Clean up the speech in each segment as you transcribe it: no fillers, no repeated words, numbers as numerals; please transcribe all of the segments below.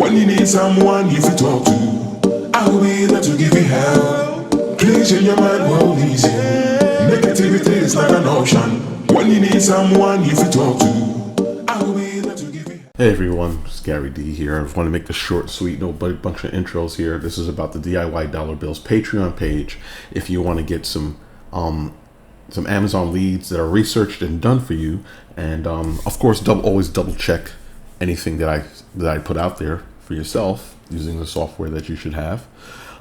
When you need someone you can talk to, I will be there to give you help. Please change your mind, well easy. Negativity is not an option. When you need someone you can talk to, I will be there to give you help. Hey everyone, it's Gary D here. I want to make this short and sweet, no bunch of intros here. This is about the DIY Dollar Bills Patreon page. If you want to get some Amazon leads that are researched and done for you, and of course, always double check anything that I put out there for yourself using the software that you should have.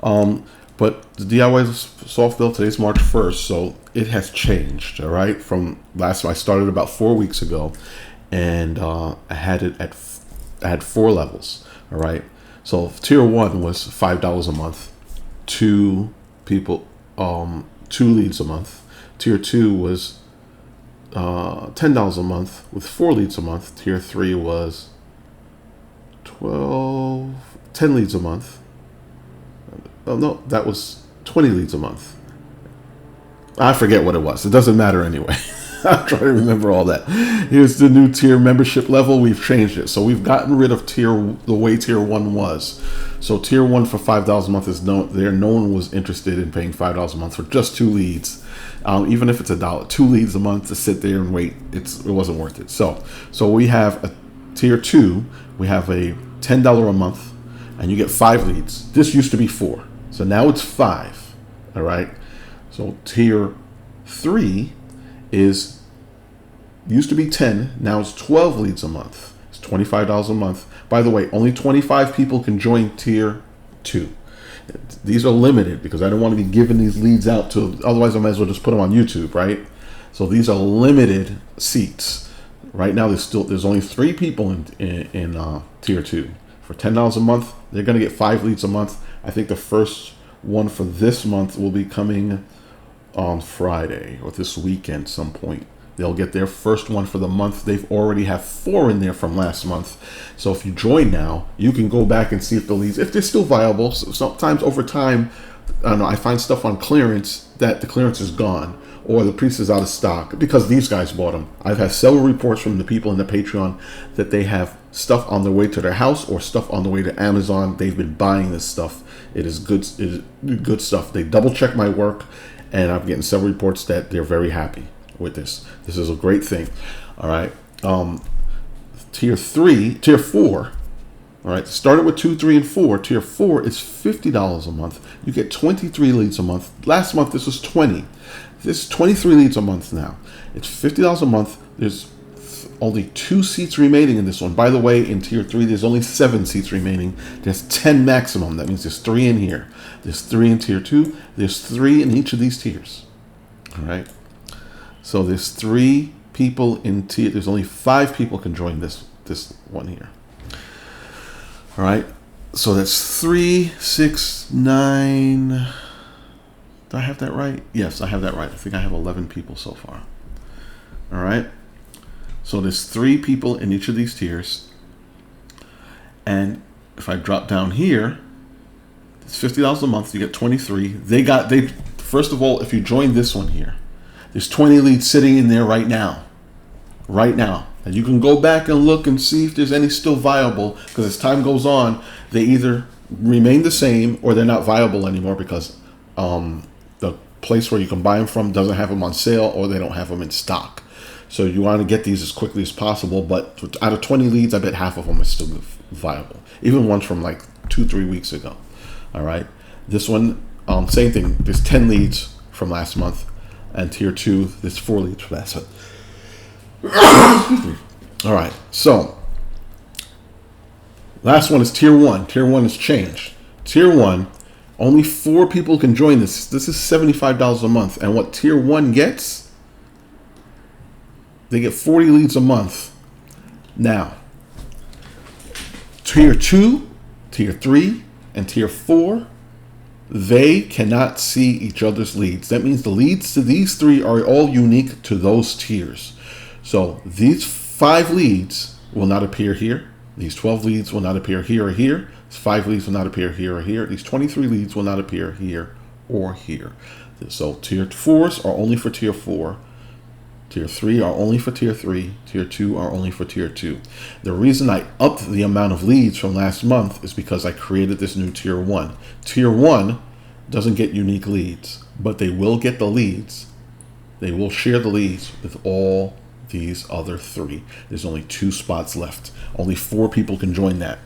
But the DIY soft bill, today's March 1st, so it has changed. All right, from last I started about 4 weeks ago, and I had 4 levels. All right, so tier 1 was $5 a month, 2 leads a month. Tier 2 was $10 a month with 4 leads a month. Tier 3 was 10 leads a month. Oh no, that was 20 leads a month. I forget what it was. It doesn't matter anyway. I'm trying to remember all that. Here's the new tier membership level. We've changed it. So we've gotten rid of the way tier 1 was. So tier 1 for $5 a month is no one was interested in paying $5 a month for just 2 leads. Even if it's $1, 2 leads a month to sit there and wait, it wasn't worth it. So we have a tier 2. We have a $10 a month, and you get 5 leads. This used to be 4, so now it's 5. All right. So tier 3 used to be 10, now it's 12 leads a month. It's $25 a month. By the way, only 25 people can join tier 2. These are limited because I don't want to be giving these leads out to, otherwise I might as well just put them on YouTube, right? So these are limited seats. Right now there's only 3 people in tier 2. For $10 a month, they're going to get 5 leads a month. I think the first one for this month will be coming on Friday or this weekend some point. They'll get their first one for the month. They've already have 4 in there from last month. So if you join now, you can go back and see if the leads, if they're still viable. So sometimes over time, I don't know, I find stuff on clearance that the clearance is gone or the piece is out of stock because these guys bought them. I've had several reports from the people in the Patreon that they have stuff on their way to their house or stuff on the way to Amazon. They've been buying this stuff. It is good stuff. They double check my work, and I'm getting several reports that they're very happy with this. This is a great thing. All right. Tier 4. All right. Started with 2, 3, and 4. Tier 4 is $50 a month. You get 23 leads a month. Last month this was 20. This is 23 leads a month now. It's $50 a month. There's only 2 seats remaining in this one. By the way, in tier 3, there's only 7 seats remaining. There's 10 maximum. That means there's 3 in here. There's 3 in tier 2. There's 3 in each of these tiers. All right. So there's 3 people in tier. There's only 5 people can join this one here. All right. So that's 3, 6, 9. Do I have that right? Yes, I have that right. I think I have 11 people so far. All right. So there's 3 people in each of these tiers. And if I drop down here, it's $50 a month. You get 23. First of all, if you join this one here, there's 20 leads sitting in there right now. Right now. And you can go back and look and see if there's any still viable, because as time goes on, they either remain the same or they're not viable anymore because the place where you can buy them from doesn't have them on sale or they don't have them in stock. So you want to get these as quickly as possible, but out of 20 leads, I bet half of them are still viable. Even ones from like 2-3 weeks ago. All right. This one, same thing. There's 10 leads from last month. And tier 2, there's 4 leads for that. So, all right. So last one is tier 1. Tier 1 has changed. Tier 1, only 4 people can join this. This is $75 a month. And what tier 1 gets, they get 40 leads a month. Now, tier 2, tier 3, and tier 4, they cannot see each other's leads. That means the leads to these 3 are all unique to those tiers. So these 5 leads will not appear here. These 12 leads will not appear here or here. These 5 leads will not appear here or here. These 23 leads will not appear here or here. So tier 4s are only for tier 4. Tier 3 are only for Tier 3. Tier 2 are only for Tier 2. The reason I upped the amount of leads from last month is because I created this new Tier 1. Tier 1 doesn't get unique leads, but they will get the leads. They will share the leads with all these other 3. There's only 2 spots left. Only 4 people can join that.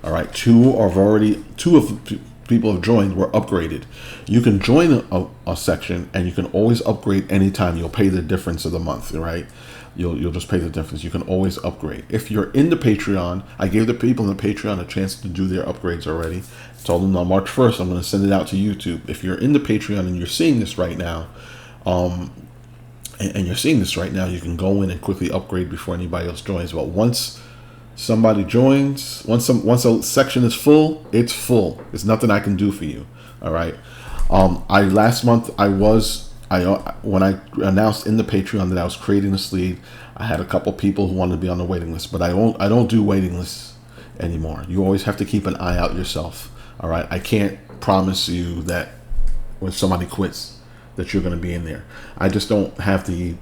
All right, 2 of the people have joined were upgraded. You can join a section and you can always upgrade anytime. You'll pay the difference of the month, right? You'll just pay the difference. You can always upgrade. If you're in the Patreon, I gave the people in the Patreon a chance to do their upgrades already. Told them on March 1st, I'm going to send it out to YouTube. If you're in the Patreon and you're seeing this right now, and you're seeing this right now, you can go in and quickly upgrade before anybody else joins. But once somebody joins, once a section is full, it's full. There's nothing I can do for you. All right. Last month when I announced in the Patreon that I was creating this lead, I had a couple people who wanted to be on the waiting list, but I don't do waiting lists anymore. You always have to keep an eye out yourself. All right. I can't promise you that when somebody quits that you're going to be in there. I just don't have the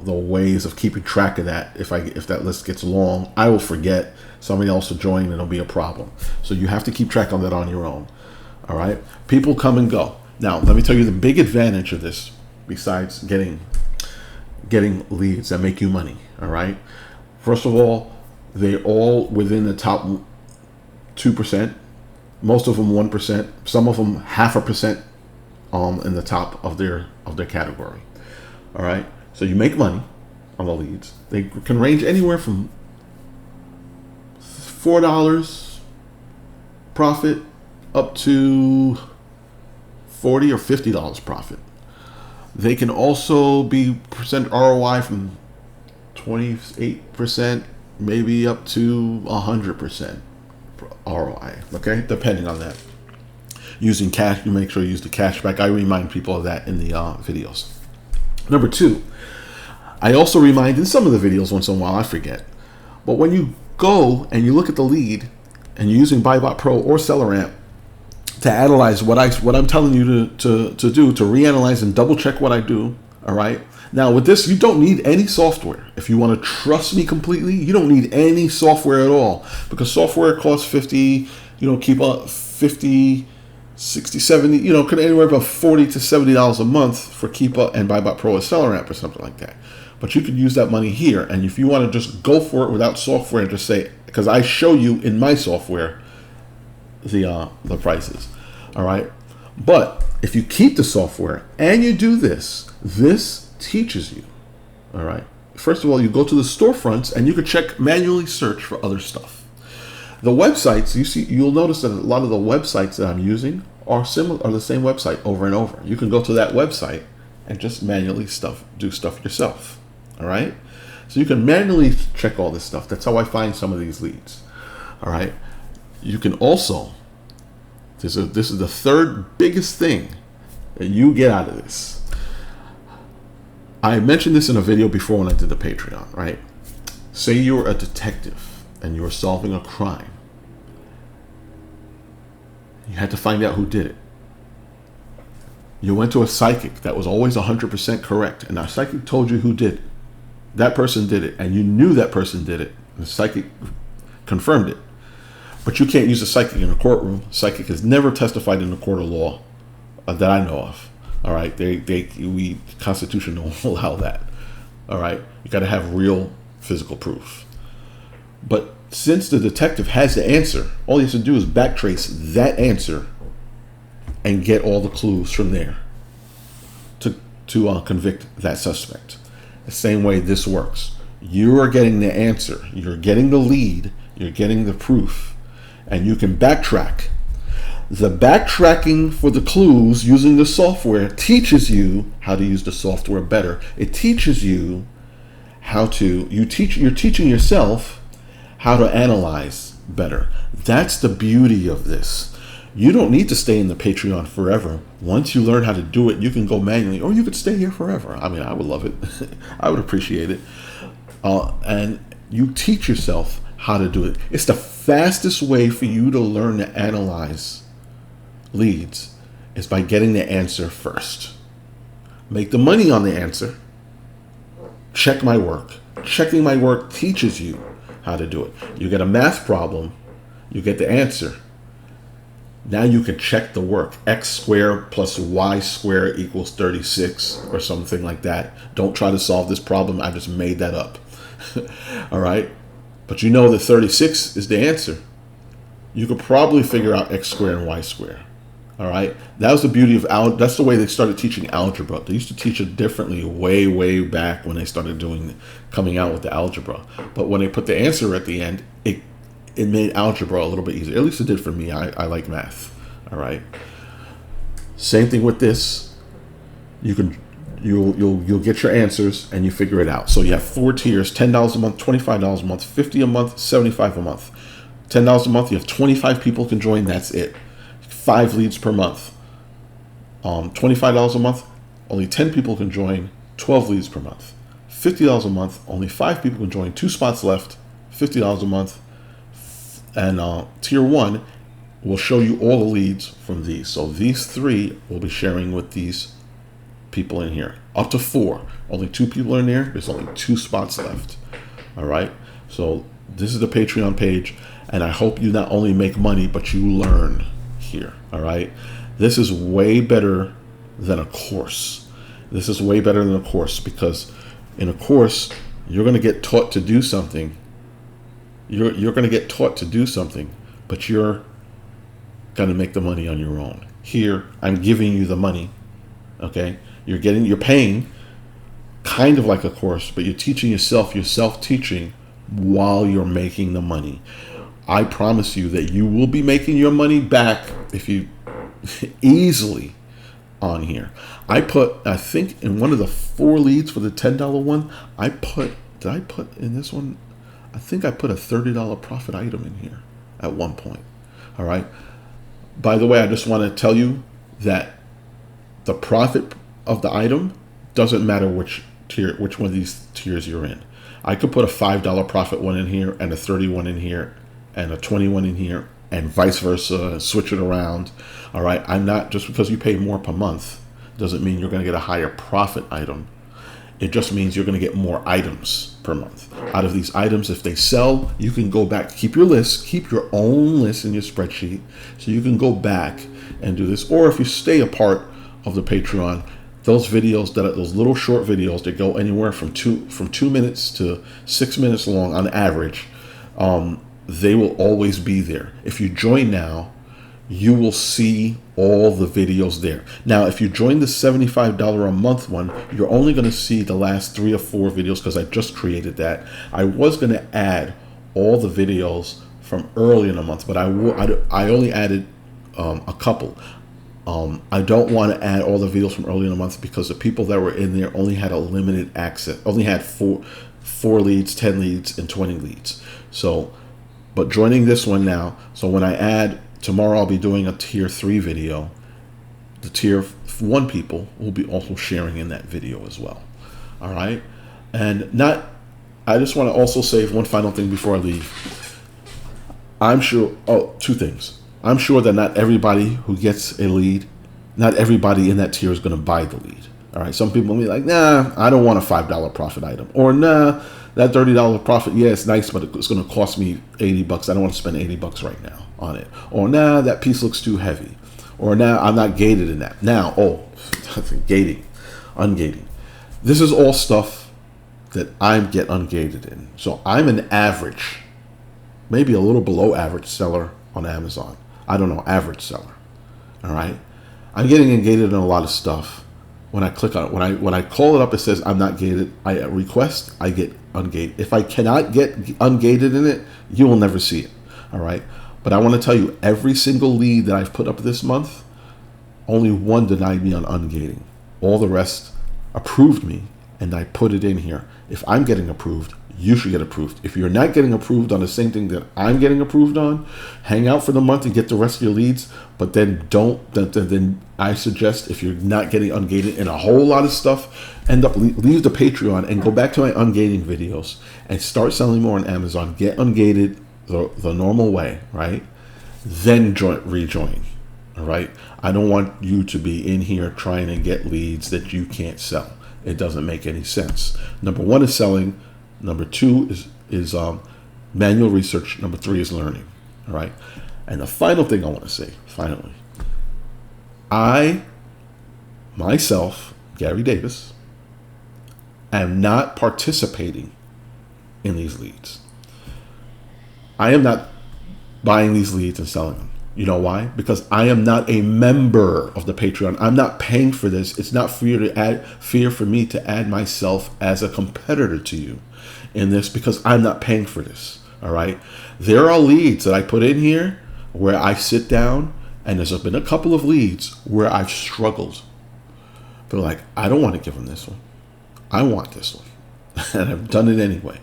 ways of keeping track of that. If that list gets long, I will forget. Somebody else will join and it'll be a problem. So you have to keep track of that on your own. All right. People come and go. Now, let me tell you the big advantage of this, besides getting leads that make you money. All right. First of all, they're all within the top 2%. Most of them 1%. Some of them 0.5%. In the top of their category. All right. So you make money on the leads. They can range anywhere from $4 profit up to $40 or $50 profit. They can also be percent ROI from 28%, maybe up to 100% ROI. Okay, depending on that. Using cash, you make sure you use the cashback. I remind people of that in the videos. Number 2, I also remind in some of the videos once in a while, I forget. But when you go and you look at the lead and you're using BuyBot Pro or SellerAmp to analyze what I'm telling you to do, to reanalyze and double check what I do. All right. Now with this, you don't need any software. If you want to trust me completely, you don't need any software at all, because software costs 50, Keepa 50, 60, 70, could anywhere from $40 to $70 a month for Keepa and BuyBot Pro or SellerAmp or something like that. But you could use that money here. And if you want to just go for it without software and just say, because I show you in my software the prices. All right. But if you keep the software and you do this teaches you. All right. First of all, you go to the storefronts and you can manually search for other stuff. The websites you'll notice that a lot of the websites that I'm using are the same website over and over. You can go to that website and just manually do stuff yourself. All right. So you can manually check all this stuff. That's how I find some of these leads. All right. You can also, this is the third biggest thing that you get out of this. I mentioned this in a video before when I did the Patreon, right? Say you're a detective and you're solving a crime. You had to find out who did it. You went to a psychic that was always 100% correct, and our psychic told you who did it. That person did it, and you knew that person did it. The psychic confirmed it. But you can't use a psychic in a courtroom. Psychic has never testified in a court of law that I know of. All right, we Constitution don't allow that. All right, you got to have real physical proof. But since the detective has the answer, all he has to do is backtrace that answer and get all the clues from there to convict that suspect. The same way this works. You are getting the answer, you're getting the lead, you're getting the proof, and you can backtrack. The backtracking for the clues using the software teaches you how to use the software better. It teaches you you're teaching yourself how to analyze better. That's the beauty of this. You don't need to stay in the Patreon forever. Once you learn how to do it, you can go manually, or you could stay here forever. I mean, I would love it. I would appreciate it. And you teach yourself how to do it. It's the fastest way for you to learn to analyze leads is by getting the answer first. Make the money on the answer, check my work. Checking my work teaches you how to do it. You get a math problem, you get the answer. Now you can check the work. X squared plus Y squared equals 36 or something like that. Don't try to solve this problem. I just made that up. All right. But you know that 36 is the answer. You could probably figure out X squared and Y squared. All right. That was the beauty of that's the way they started teaching algebra. They used to teach it differently way back when they started coming out with the algebra. But when they put the answer at the end, it made algebra a little bit easier. At least it did for me. I like math. All right. Same thing with this. You'll get your answers and you figure it out. So you have 4 tiers: $10 a month, $25 a month, $50 a month, $75 a month. $10 a month, you have 25 people can join. That's it. 5 leads per month. $25 a month, only 10 people can join. 12 leads per month. $50 a month, only 5 people can join. 2 spots left. $50 a month. And tier 1 will show you all the leads from these. So these 3 will be sharing with these people in here. Up to 4. Only 2 people are in there. There's only 2 spots left. All right. So this is the Patreon page. And I hope you not only make money, but you learn here. All right. This is way better than a course. This is way better than a course, because in a course, you're going to get taught to do something. You're going to get taught to do something, but you're going to make the money on your own. Here, I'm giving you the money. Okay. You're paying kind of like a course, but you're teaching yourself. You're self-teaching while you're making the money. I promise you that you will be making your money back if you easily on here. I think in one of the 4 leads for the $10 one, did I put in this one? I think I put a $30 profit item in here at one point. All right. By the way, I just want to tell you that the profit of the item doesn't matter which one of these tiers you're in. I could put a $5 profit one in here and a 31 in here and a 21 in here and vice versa, and switch it around. All right. Just because you pay more per month doesn't mean you're going to get a higher profit item. It just means you're going to get more items per month. Out of these items, if they sell, you can go back, keep your list, keep your own list in your spreadsheet, so you can go back and do this. Or if you stay a part of the Patreon, those videos, those little short videos that go anywhere from 2 minutes to 6 minutes long on average, they will always be there. If you join now, you will see all the videos there. Now, if you join the $75 a month one, you're only going to see the last 3 or 4 videos, because I just created that. I was going to add all the videos from early in the month, but I only added a couple. I don't want to add all the videos from early in the month, because the people that were in there only had a limited access, only had 4 leads, 10 leads, and 20 leads. So, but joining this one now, so when I add, tomorrow I'll be doing a tier 3 video. The tier 1 people will be also sharing in that video as well. All right. And I just want to also say one final thing before I leave. I'm sure, 2 things. I'm sure that not everybody who gets a lead, not everybody in that tier is going to buy the lead. All right. Some people will be like, nah, I don't want a $5 profit item. Or nah, that $30 profit, yeah, it's nice, but it's going to cost me $80. I don't want to spend $80 right now on it. Or nah, that piece looks too heavy. Or nah, I'm not gated in that. Now, gating, ungating. This is all stuff that I get ungated in. So I'm an average, maybe a little below average seller on Amazon. I don't know, average seller. All right. I'm getting ungated in a lot of stuff. When I click on it, when I call it up, it says I'm not gated. I request, I get ungated. If I cannot get ungated in it, you will never see it. All right. But I want to tell you, every single lead that I've put up this month, only 1 denied me on ungating. All the rest approved me, and I put it in here. If I'm getting approved, you should get approved. If you're not getting approved on the same thing that I'm getting approved on, hang out for the month and get the rest of your leads. But then then I suggest, if you're not getting ungated in a whole lot of stuff, leave the Patreon and go back to my ungating videos and start selling more on Amazon. Get ungated the normal way, right? Then rejoin. All right. I don't want you to be in here trying to get leads that you can't sell. It doesn't make any sense. Number one is selling. Number two is manual research. Number three is learning. All right. And the final thing I want to say, finally, I, myself, Gary Davis, am not participating in these leads. I am not buying these leads and selling them. You know why? Because I am not a member of the Patreon. I'm not paying for this. It's not for me to add myself as a competitor to you in this, because I'm not paying for this. All right. There are leads that I put in here where I sit down, and there's been a couple of leads where I've struggled. But like, I don't want to give them this one. I want this one. And I've done it anyway.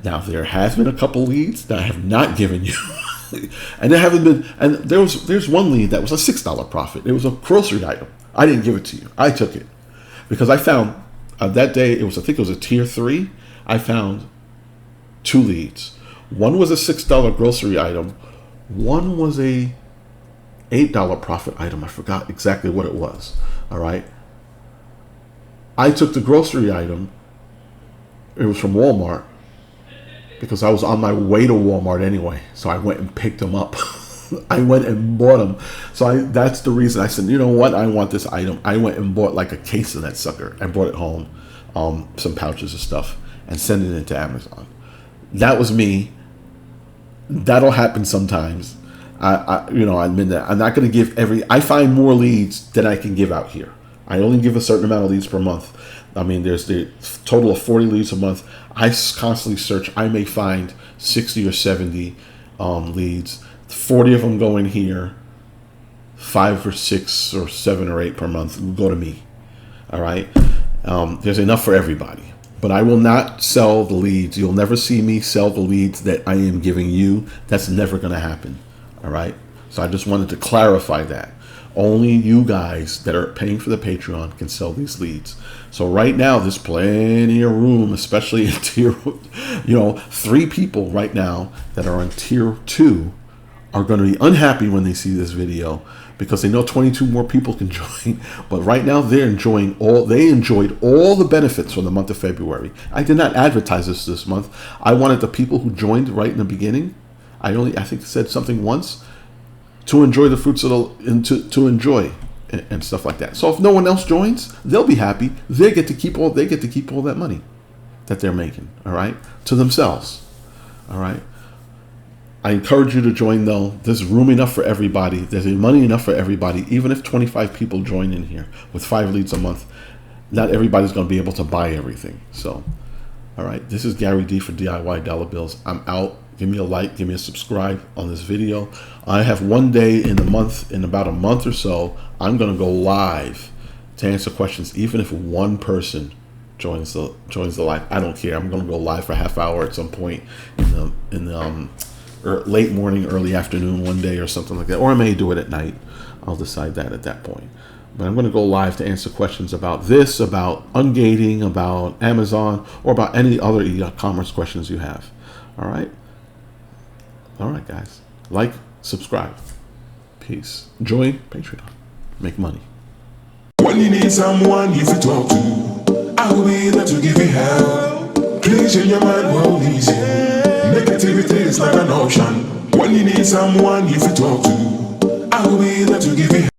Now, there has been a couple leads that I have not given you. And there haven't been, and there's one lead that was a $6 profit. It was a grocery item. I didn't give it to you. I took it because I found that day I think it was a tier 3. I found 2 leads. One was a $6 grocery item. One was a $8 profit item. I forgot exactly what it was. All right. I took the grocery item. It was from Walmart, because I was on my way to Walmart anyway. So I went and picked them up. I went and bought them. So that's the reason I said, you know what? I want this item. I went and bought like a case of that sucker and brought it home, some pouches of stuff, and sent it into Amazon. That was me. That'll happen sometimes. I admit that. I'm not going to give I find more leads than I can give out here. I only give a certain amount of leads per month. I mean, there's the total of 40 leads a month. I constantly search. I may find 60 or 70 leads. 40 of them go in here. 5 or 6 or 7 or 8 per month will go to me. All right. There's enough for everybody. But I will not sell the leads. You'll never see me sell the leads that I am giving you. That's never going to happen. All right. So I just wanted to clarify that. Only you guys that are paying for the Patreon can sell these leads. So right now, there's plenty of room, especially in tier, 3 people right now that are on tier 2 are going to be unhappy when they see this video, because they know 22 more people can join. But right now, they enjoyed all the benefits from the month of February. I did not advertise this month. I wanted the people who joined right in the beginning. I think said something once, to enjoy the fruits of to enjoy and stuff like that. So if no one else joins, they'll be happy. They get to keep all that money that they're making. All right, to themselves. All right. I encourage you to join, though. There's room enough for everybody. There's money enough for everybody. Even if 25 people join in here with 5 leads a month, not everybody's going to be able to buy everything. So, all right. This is Gary D for DIY Dollar Bills. I'm out. Give me a like, give me a subscribe on this video. I have one day in the month, in about a month or so, I'm going to go live to answer questions, even if one person joins the live. I don't care. I'm going to go live for a half hour at some point in the late morning, early afternoon, one day or something like that. Or I may do it at night. I'll decide that at that point. But I'm going to go live to answer questions about this, about ungating, about Amazon, or about any other e-commerce questions you have. All right. All right, guys. Like, subscribe. Peace. Join Patreon. Make money. When you need someone you to talk to, I will be there to give you help. Please change your mind, well, easy. Negativity is not an option. When you need someone you to talk to, I will be there to give you help.